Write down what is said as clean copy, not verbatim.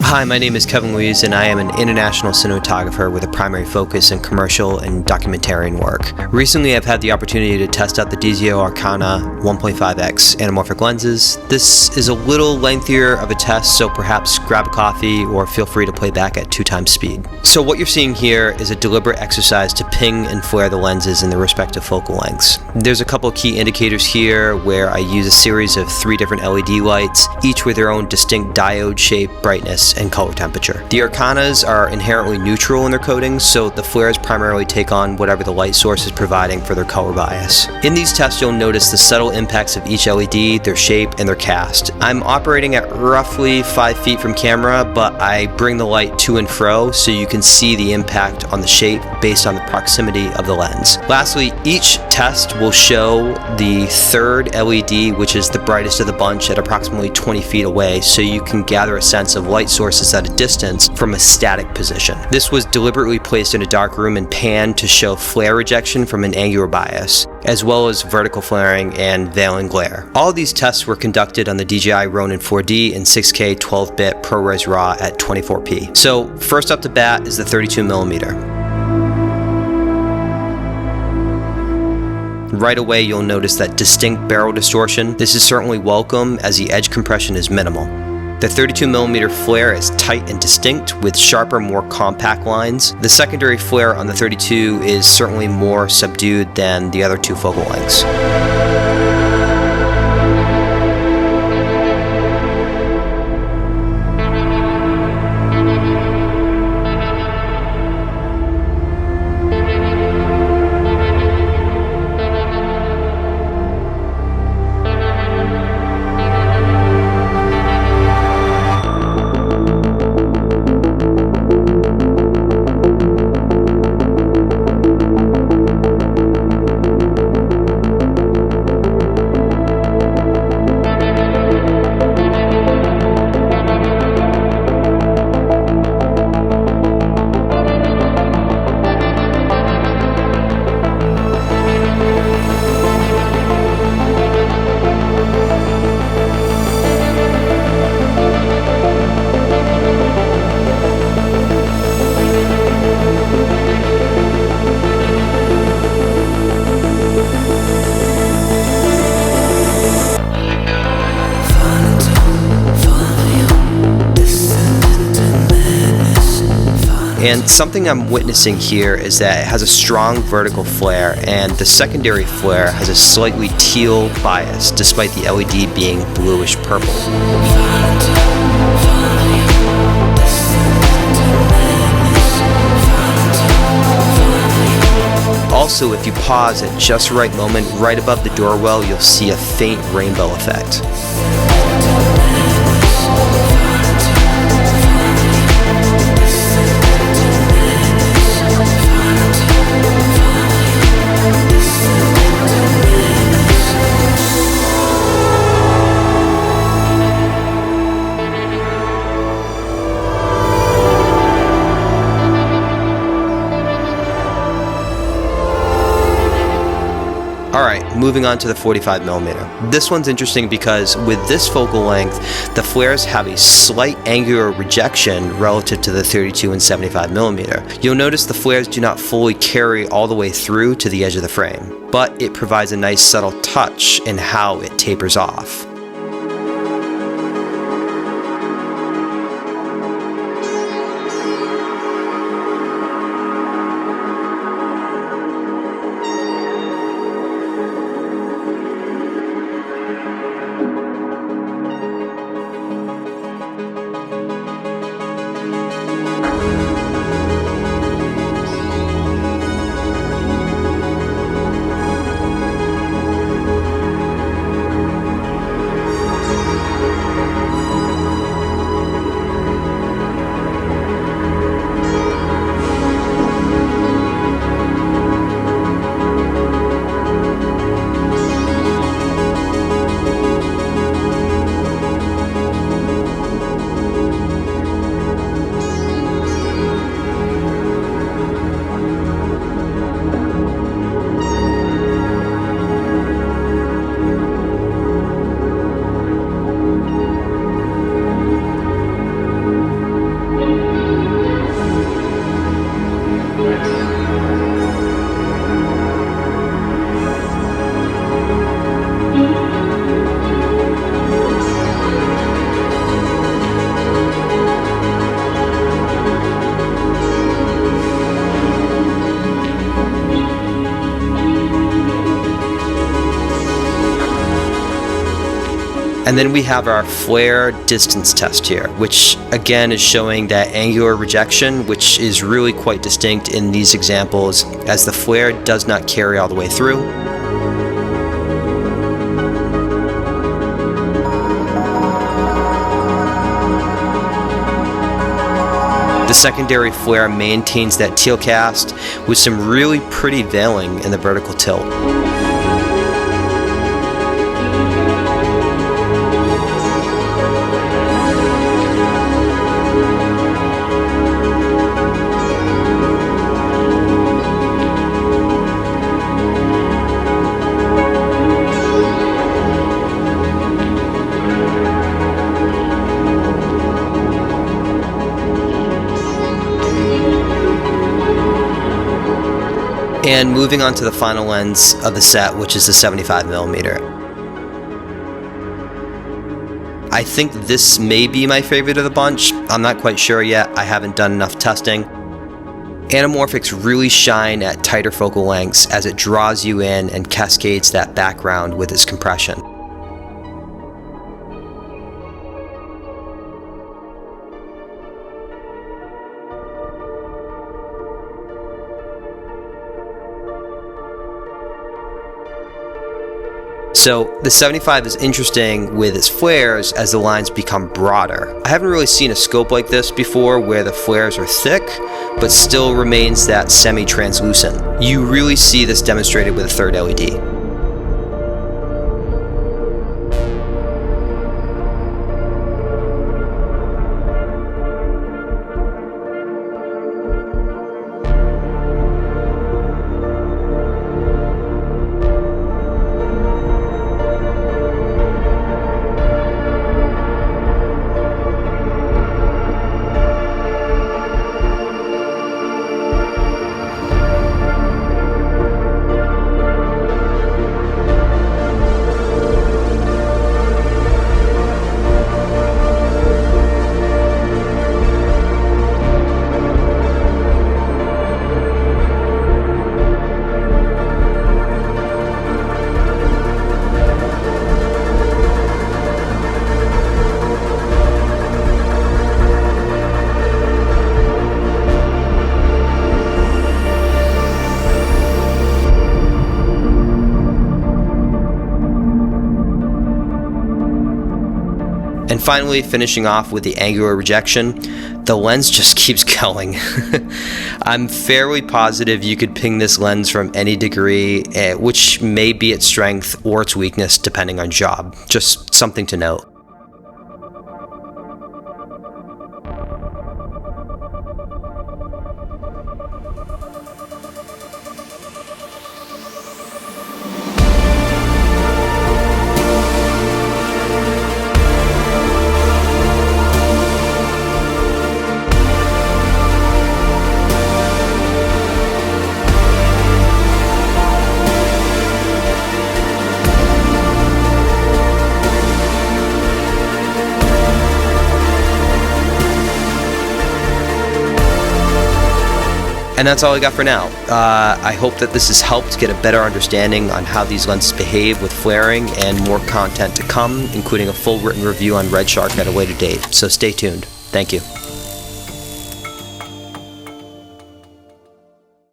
Hi, my name is Kevin Louise, and I am an international cinematographer with a primary focus in commercial and documentarian work. Recently, I've had the opportunity to test out the DZO Arcana 1.5X anamorphic lenses. This is a little lengthier of a test, so perhaps grab a coffee or feel free to play back at 2x speed. So what you're seeing here is a deliberate exercise to ping and flare the lenses in their respective focal lengths. There's a couple key indicators here where I use a series of 3 different LED lights, each with their own distinct diode shape, brightness, and color temperature. The Arcanas are inherently neutral in their coatings, so the flares primarily take on whatever the light source is providing for their color bias. In these tests, you'll notice the subtle impacts of each LED, their shape, and their cast. I'm operating at roughly 5 feet from camera, but I bring the light to and fro so you can see the impact on the shape based on the proximity of the lens. Lastly, each test will show the third LED, which is the brightest of the bunch, at approximately 20 feet away, so you can gather a sense of light sources at a distance from a static position. This was deliberately placed in a dark room and panned to show flare rejection from an angular bias, as well as vertical flaring and veiling glare. All of these tests were conducted on the DJI Ronin 4D in 6K 12-bit ProRes Raw at 24p. So first up to bat is the 32mm. Right away, you'll notice that distinct barrel distortion. This is certainly welcome as the edge compression is minimal. The 32mm flare is tight and distinct with sharper, more compact lines. The secondary flare on the 32 is certainly more subdued than the other 2 focal lengths. And something I'm witnessing here is that it has a strong vertical flare, and the secondary flare has a slightly teal bias, despite the LED being bluish purple. Also, if you pause at just the right moment, right above the door well, you'll see a faint rainbow effect. Alright, moving on to the 45mm. This one's interesting because with this focal length, the flares have a slight angular rejection relative to the 32 and 75mm. You'll notice the flares do not fully carry all the way through to the edge of the frame, but it provides a nice subtle touch in how it tapers off. And then we have our flare distance test here, which again is showing that angular rejection, which is really quite distinct in these examples, as the flare does not carry all the way through. The secondary flare maintains that teal cast with some really pretty veiling in the vertical tilt. And moving on to the final lens of the set, which is the 75mm. I think this may be my favorite of the bunch. I'm not quite sure yet. I haven't done enough testing. Anamorphics really shine at tighter focal lengths as it draws you in and cascades that background with its compression. So the 75 is interesting with its flares as the lines become broader. I haven't really seen a scope like this before where the flares are thick, but still remains that semi-translucent. You really see this demonstrated with a third LED. And finally, finishing off with the angular rejection, the lens just keeps going. I'm fairly positive you could ping this lens from any degree, which may be its strength or its weakness depending on job. Just something to note. And that's all I got for now. I hope that this has helped get a better understanding on how these lenses behave with flaring, and more content to come, including a full written review on RedShark at a later date. So stay tuned. Thank you.